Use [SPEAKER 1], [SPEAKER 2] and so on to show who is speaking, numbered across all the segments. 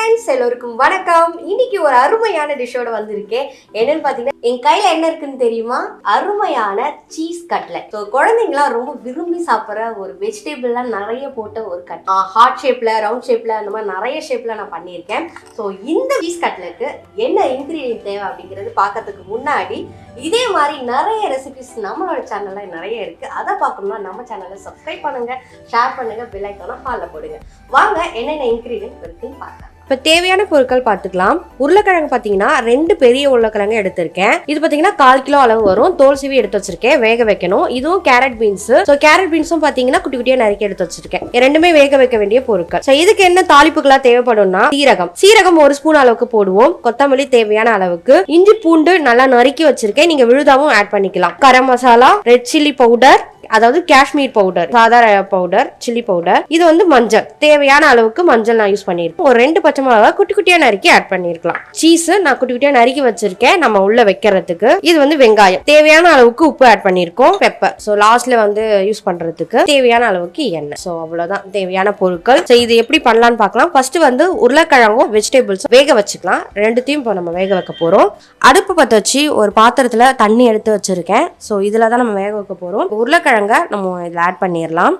[SPEAKER 1] Friends எல்லோருக்கும் வணக்கம். இன்னைக்கு ஒரு அருமையான டிஷ்ஷோட வந்திருக்கேன். என்னன்னு பாத்தீங்கன்னா என் கையில என்ன இருக்குன்னு தெரியுமா? அருமையான சீஸ் கட்லெட். ஸோ குழந்தைங்களாம் ரொம்ப விரும்பி சாப்பிட்ற ஒரு வெஜிடபிள்லாம் நிறைய போட்ட ஒரு கட் ஹார்ட் ஷேப்ல, ரவுண்ட் ஷேப்ல, அந்த மாதிரி நிறைய ஷேப்ல நான் பண்ணியிருக்கேன். ஸோ இந்த சீஸ் கட்லெட்டு என்ன இன்கிரீடியன்ட் தேவை அப்படிங்கிறது பார்க்கறதுக்கு முன்னாடி இதே மாதிரி நிறைய ரெசிபிஸ் நம்மளோட சேனல்ல நிறைய இருக்கு. அதை பார்க்கணும்னா நம்ம சேனலை சப்ஸ்கிரைப் பண்ணுங்க, ஷேர் பண்ணுங்க, பெல் ஐக்கானை ஹால்ல போடுங்க. வாங்க என்னென்ன இன்கிரீடியன்ட் இருக்குன்னு பார்க்கலாம். இப்போ தேவையான பொருட்கள் பார்த்துக்கலாம். உருளைக்கிழங்கு பார்த்தீங்கன்னா 2 பெரிய உருளைக்கிழங்கு எடுத்திருக்கேன். இது பார்த்தீங்கன்னா 1/4 கிலோ அளவு வரும். தோல் சீவி எடுத்து வச்சிருக்கேன், வேக வைக்கணும். இதுவும் கேரட் பீன்ஸ். ஸோ கேரட் பீன்ஸும் பார்த்தீங்கன்னா குட்டி குட்டியாக நறுக்கி எடுத்து வச்சிருக்கேன். ரெண்டுமே வேக வைக்க வேண்டிய பொருட்கள். ஸோ இதுக்கு என்ன தாளிப்புகளா தேவைப்படும்னா சீரகம் 1 ஸ்பூன் அளவுக்கு போடுவோம். கொத்தமல்லி தேவையான அளவுக்கு, இஞ்சி பூண்டு நல்லா நறுக்கி வச்சிருக்கேன். நீங்க விழுதாவும் ஆட் பண்ணிக்கலாம். Garam masala, red chilli powder, அதாவது காஷ்மீர் பவுடர், சாதாரண பவுடர், சில்லி பவுடர். இது வந்து மஞ்சள், தேவையான அளவுக்கு மஞ்சள் நான் யூஸ் பண்ணிருக்கேன். ஒரு 2 பச்சை மிளகா குட்டி குட்டியா நறுக்கி ஆட் பண்ணிருக்கலாம். சீஸ் நான் குட்டி குட்டியா நறுக்கி வச்சிருக்கேன் நம்ம உள்ள வைக்கிறதுக்கு. இது வந்து வெங்காயம், தேவையான அளவுக்கு உப்பு ஆட் பண்ணிருக்கோம். பெப்பர், சோ லாஸ்ட்ல வந்து யூஸ் பண்றதுக்கு தேவையான அளவுக்கு எண்ணெய். சோ அவ்வளவுதான் தேவையான பொருட்கள். சோ இது எப்படி பண்ணலாம்னு பார்க்கலாம். ஃபர்ஸ்ட் வந்து உருளைக்கிழங்கும் வெஜிடபிள்ஸ் வேக வச்சுக்கலாம். ரெண்டுத்தையும் இப்போ நம்ம வேக வைக்க போறோம். அடுப்பு பற்ற வச்சு ஒரு பாத்திரத்துல தண்ணி எடுத்து வச்சிருக்கேன். சோ இதுல தான் நம்ம வேக வைக்க போறோம். உருளைக்கிழங்கு நம்ம இதில் ஆட் பண்ணிடலாம்.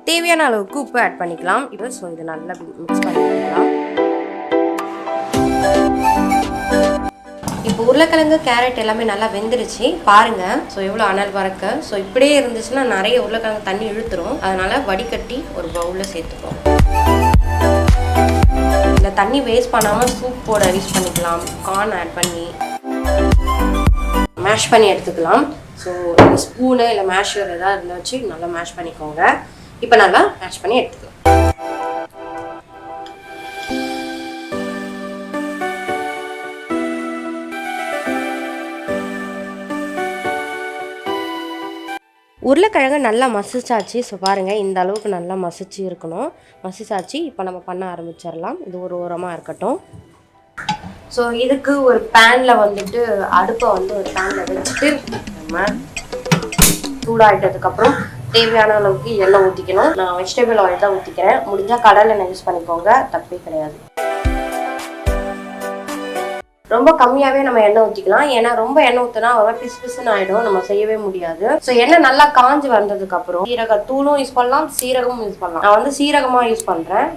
[SPEAKER 1] தேவையான அளவுக்கு உப்பு ஆட் பண்ணிக்கலாம். இப்போ ஸோ இது நல்லா மிக்ஸ் பண்ணிக்கலாம். இப்போ உருளைக்கிழங்கு, கேரட் எல்லாமே நல்லா வெந்துருச்சு பாருங்க. ஸோ எவ்வளோ அனல் பறக்க. ஸோ இப்படியே இருந்துச்சுன்னா நிறைய உருளைக்கிழங்கு தண்ணி இழுத்துரும். அதனால வடிகட்டி ஒரு பவுலில் சேர்த்துப்போம். இந்த தண்ணி வேஸ்ட் பண்ணாமல் சூப் போட யூஸ் பண்ணிக்கலாம். கார்ன் ஆட் பண்ணி மேஷ் பண்ணி எடுத்துக்கலாம். ஸோ ஸ்பூனு இல்லை மேஷர் ஏதாவது இருந்தால் வச்சு நல்லா மேஷ் பண்ணிக்கோங்க. இப்போ நல்லா மேஷ் பண்ணி எடுத்துக்கலாம். உருளைக்கிழங்கு நல்லா மசிச்சாச்சு. ஸோ பாருங்கள், இந்த அளவுக்கு நல்லா மசிச்சு இருக்கணும். மசிச்சாச்சு. இப்போ நம்ம பண்ண ஆரம்பிச்சிடலாம். இது ஒரு ஓரமாக இருக்கட்டும். ஸோ இதுக்கு ஒரு பேனில் வந்துட்டு அடுப்பை வந்து ஒரு பேனில் வச்சுட்டு நம்ம சூடாகிட்டதுக்கப்புறம் தேவையான அளவுக்கு எண்ணெய் ஊற்றிக்கணும். நான் வெஜிடபிள் ஆயில் தான் ஊற்றிக்கிறேன். முடிஞ்சால் கடலை எண்ணெய் யூஸ் பண்ணிக்கோங்க, தப்பே கிடையாது. ரொம்ப கம்மியாவே நம்ம எண்ணெய் ஊற்றிக்கலாம். ஏன்னா ரொம்ப எண்ணெய் ஊற்றினா ரொம்ப பிசு பிசுன்னு ஆயிடும், நம்ம செய்யவே முடியாது. ஸோ எண்ணெய் நல்லா காஞ்சி வந்ததுக்கு அப்புறம் சீரகத்தூளும் யூஸ் பண்ணலாம், சீரகமும் யூஸ் பண்ணலாம். நான் வந்து சீரகமா யூஸ் பண்றேன்.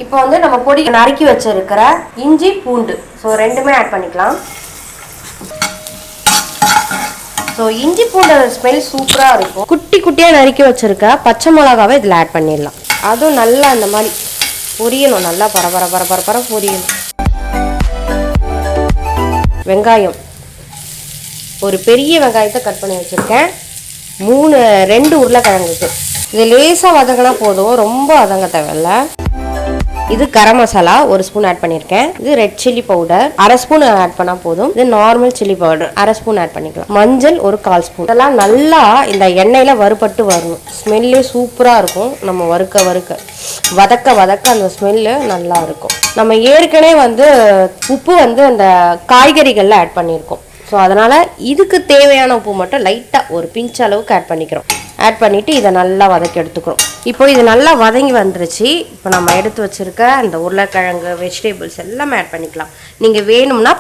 [SPEAKER 1] இப்போ வந்து நம்ம பொடி நறுக்கி வச்சிருக்கிற இஞ்சி பூண்டு, ஸோ ரெண்டுமே ஆட் பண்ணிக்கலாம். ஸோ இஞ்சி பூண்டு ஸ்மெல் சூப்பராக இருக்கும். குட்டி குட்டியாக நறுக்கி வச்சிருக்க பச்சை மிளகாவை இதில் ஆட் பண்ணிடலாம். அதுவும் நல்லா அந்த மாதிரி பொரியணும். நல்லா பர பொரியணும். வெங்காயம், ஒரு பெரிய வெங்காயத்தை கட் பண்ணி வச்சுருக்கேன். 2 உருளைக்கிழங்குக்கு. இது லேசாக வதங்கினா போதும், ரொம்ப வதங்க தேவையில்ல. இது கரம் மசாலா 1 ஸ்பூன் ஆட் பண்ணியிருக்கேன். இது red chilli powder 1/2 spoon add பண்ணால் போதும். இது normal chilli powder 1/2 spoon add பண்ணிக்கலாம். மஞ்சள் ஒரு 1/4 ஸ்பூன். இதெல்லாம் நல்லா இந்த எண்ணெயில் வறுபட்டு வரணும். ஸ்மெல்லே சூப்பராக இருக்கும். நம்ம வதக்க அந்த ஸ்மெல்லு நல்லா இருக்கும். நம்ம ஏற்கனவே வந்து உப்பு வந்து அந்த காய்கறிகளில் ஆட் பண்ணியிருக்கோம். ஸோ அதனால் இதுக்கு தேவையான உப்பு மட்டும் லைட்டாக ஒரு பிஞ்ச் அளவுக்கு ஆட் பண்ணிக்கிறோம். ஆட் பண்ணிவிட்டு இதை நல்லா வதக்கி எடுத்துக்கிறோம். இப்போ இது நல்லா வதங்கி வந்துருச்சு. இப்போ நம்ம எடுத்து வச்சுருக்க அந்த உருளைக்கிழங்கு, வெஜிடபிள்ஸ் எல்லாமே ஆட் பண்ணிக்கலாம். நீங்கள் வேணும்னா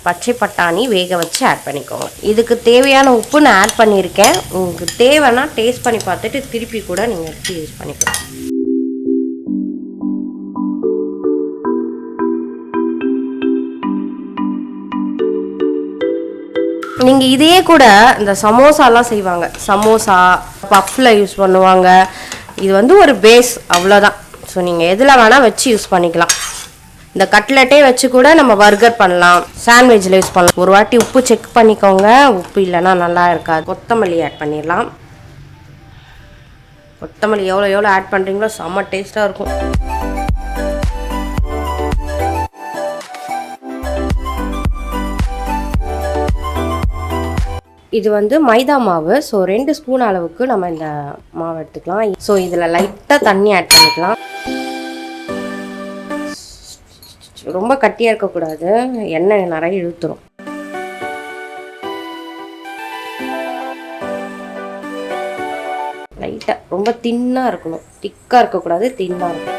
[SPEAKER 1] பச்சை பட்டாணி வேக வச்சு ஆட் பண்ணிக்கோங்க. இதுக்கு தேவையான உப்பு நான் ஆட் பண்ணியிருக்கேன். உங்களுக்கு தேவைன்னா டேஸ்ட் பண்ணி பார்த்துட்டு திருப்பி கூட நீங்கள் எடுத்து யூஸ் பண்ணிக்கலாம். நீங்கள் இதே கூட இந்த சமோசாலாம் செய்வாங்க. சமோசா பஃப்பில் யூஸ் பண்ணுவாங்க. இது வந்து ஒரு பேஸ், அவ்வளோதான். ஸோ நீங்கள் எதில் வேணால் வச்சு யூஸ் பண்ணிக்கலாம். இந்த கட்லெட்டே வச்சு கூட நம்ம பர்கர் பண்ணலாம், சாண்ட்விச்சில் யூஸ் பண்ணலாம். ஒரு வாட்டி உப்பு செக் பண்ணிக்கோங்க. உப்பு இல்லைன்னா நல்லா இருக்காது. கொத்தமல்லி ஆட் பண்ணிடலாம். கொத்தமல்லி எவ்வளோ ஆட் பண்ணுறீங்களோ செம்ம டேஸ்ட்டாக இருக்கும். இது வந்து மைதா மாவு. ஸோ 2 ஸ்பூன் அளவுக்கு நம்ம இந்த மாவு எடுத்துக்கலாம். ஸோ இதில் லைட்டாக தண்ணி ஆட் பண்ணிக்கலாம். ரொம்ப கட்டியாக இருக்கக்கூடாது, எண்ணெய் நிறைய இழுத்துரும். லைட்டாக ரொம்ப தின்னாக இருக்கணும், திக்காக இருக்கக்கூடாது, தின்னாக இருக்கணும்.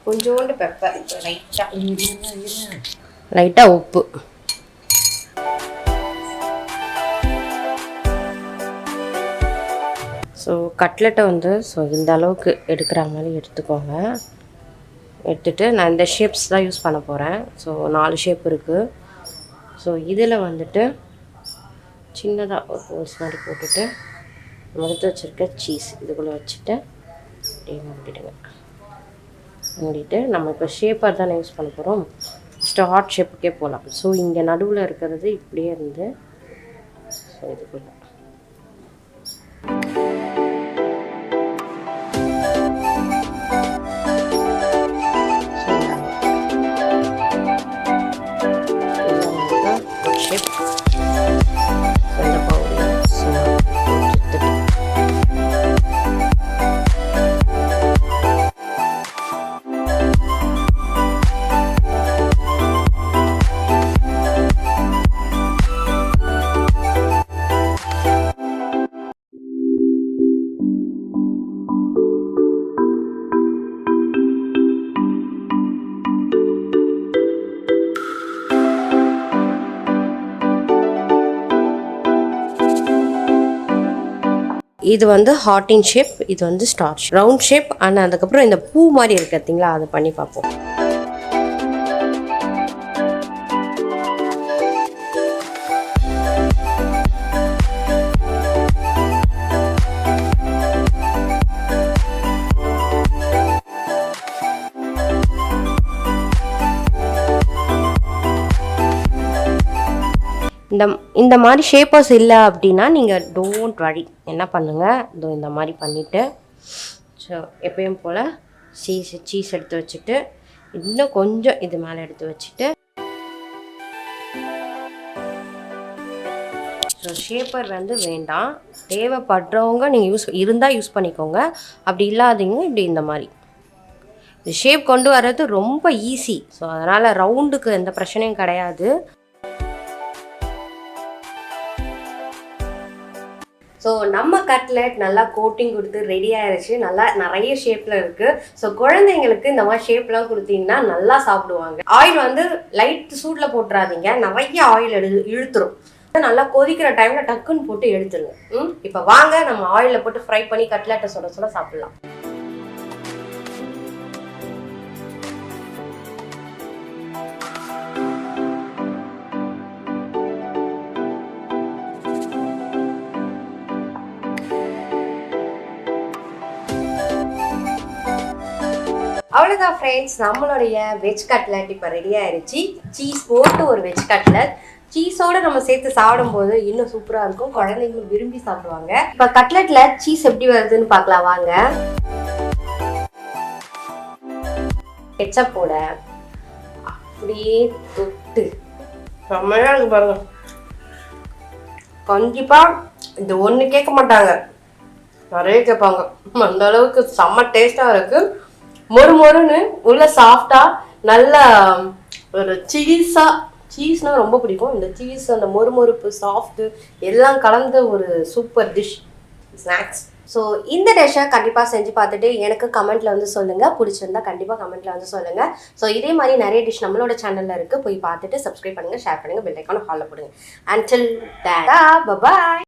[SPEAKER 1] கொஞ்சோண்டு பெப்பர், லைட்டாக உப்பு. ஸோ கட்லெட்டை வந்து இந்த அளவுக்கு எடுக்கிற மாதிரி எடுத்துக்கோங்க. எடுத்துகிட்டு நான் இந்த ஷேப்ஸ் தான் யூஸ் பண்ண போகிறேன். ஸோ 4 ஷேப் இருக்குது. ஸோ இதில் வந்துட்டு சின்னதாக ஒரு ஹோல்ஸ் மாதிரி போட்டுட்டு எடுத்து வச்சுருக்க சீஸ் இதுக்குள்ளே வச்சுட்டு அப்படியே மூடிடுங்க. மூடிட்டு நம்ம இப்போ ஷேப்பர் தானே யூஸ் பண்ண போகிறோம். ஃபஸ்ட்டு ஹார்ட் ஷேப்புக்கே போகலாம். ஸோ இங்கே நடுவில் இருக்கிறது இப்படியே இருந்து ஸோ இதுக்குள்ளே ஷேப் இந்த பவுல் இது வந்து ஹார்டின் ஷேப், இது வந்து ஸ்டார் ரவுண்ட் ஷேப். ஆனால் அதுக்கப்புறம் இந்த பூ மாதிரி இருக்கு பார்த்தீங்களா, அதை பண்ணி பார்ப்போம். இந்த மாதிரி ஷேப்பர்ஸ் இல்லை அப்படின்னா நீங்கள் டோன்ட் வரி, என்ன பண்ணுங்கள், இதோ இந்த மாதிரி பண்ணிவிட்டு ஸோ எப்பயும் போல் சீஸ் எடுத்து வச்சுட்டு இன்னும் கொஞ்சம் இது மேலே எடுத்து வச்சுட்டு ஸோ ஷேப்பர் வந்து வேண்டாம். தேவைப்படுறவங்க நீங்கள் யூஸ் பண்ணிக்கோங்க. அப்படி இல்லாதீங்க இப்படி இந்த மாதிரி இந்த ஷேப் கொண்டு வர்றது ரொம்ப ஈஸி. ஸோ அதனால் ரவுண்டுக்கு எந்த பிரச்சனையும் கிடையாது. ஸோ நம்ம கட்லெட் நல்லா கோட்டிங் கொடுத்து ரெடி ஆயிடுச்சு. நல்லா நிறைய ஷேப்பில் இருக்குது. ஸோ குழந்தைங்களுக்கு இந்த மாதிரி ஷேப்லாம் கொடுத்தீங்கன்னா நல்லா சாப்பிடுவாங்க. ஆயில் வந்து லைட் சூடில் போட்டுறாதீங்க, நிறைய ஆயில் இழுத்துரும். நல்லா கொதிக்கிற டைமில் டக்குன்னு போட்டு எடுத்துருங்க. இப்போ வாங்க நம்ம ஆயிலில் போட்டு ஃப்ரை பண்ணி கட்லெட்டை சுட சுட சாப்பிடலாம். அவ்வளோதான் ஃப்ரெண்ட்ஸ், நம்மளுடைய வெஜ் கட்லெட் இப்போ ரெடி ஆயிடுச்சு. சீஸ் போட்டு ஒரு வெஜ் கட்லெட் சீஸோடு நம்ம சேர்த்து சாப்பிடும்போது இன்னும் சூப்பராக இருக்கும். குழந்தைங்களும் விரும்பி சாப்பிடுவாங்க. இப்போ கட்லெட்டில் சீஸ் எப்படி வருதுன்னு பார்க்கலாம் வாங்க. கெச்சப்போட அப்படியே தொட்டு செம்மையாக இருக்கு பாருங்க. கண்டிப்பாக இந்த ஒன்று கேட்க மாட்டாங்க, நிறைய கேட்பாங்க. அந்த அளவுக்கு செம்ம டேஸ்ட்டாக இருக்குது. மொறுன்னு உள்ள சாஃப்டா நல்ல ஒரு சீஸ்னா ரொம்ப பிடிக்கும். இந்த சீஸ் அந்த மொறுப்பு சாஃப்ட் எல்லாம் கலந்த ஒரு சூப்பர் டிஷ் ஸ்நாக்ஸ். ஸோ இந்த டிஷ்ஷை கண்டிப்பாக செஞ்சு பார்த்துட்டு எனக்கு கமெண்ட்டில் வந்து சொல்லுங்கள். பிடிச்சிருந்தா கண்டிப்பாக கமெண்ட்டில் வந்து சொல்லுங்கள். ஸோ இதே மாதிரி நிறைய டிஷ் நம்மளோட சேனலில் இருக்குது. போய் பார்த்துட்டு சப்ஸ்கிரைப் பண்ணுங்கள், ஷேர் பண்ணுங்கள், பெல் ஐக்கானை ஹாலில் போடுங்க. Until then, by.